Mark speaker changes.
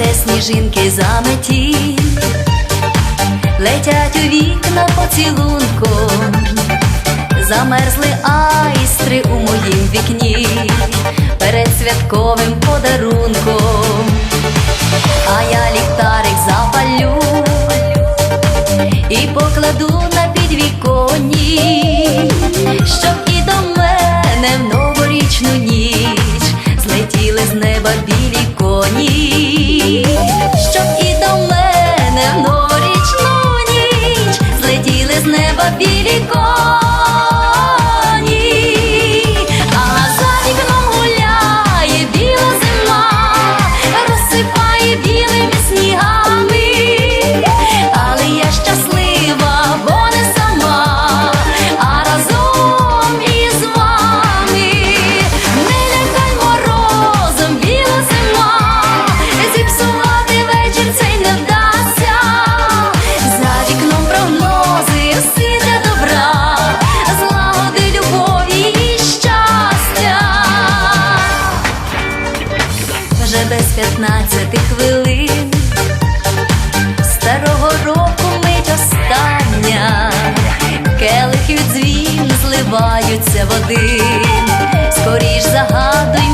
Speaker 1: плете сніжинки заметі, летять у вікна поцілунком, замерзли айстри у моїм вікні перед святковим подарунком. А я ліхтарик запалю і покладу на підвіконні, щоб і до мене в новорічну ніч злетіли з неба білі коні, щоб і до мене в новорічну ніч злетіли з неба білі коні. А за вікном гуляє біла зима, розсипає білими снігами, але я щаслива, бо не сама, а разом із вами. Не лякай морозом, біла зима, зіпсувати вечір цей не вдасться. За вікном прогнози всі для добра, злагоди, любові і щастя. Вже без 15 хвилин старого року мить остання, келихи від дзвін зливаються в один. Скоріш загадуй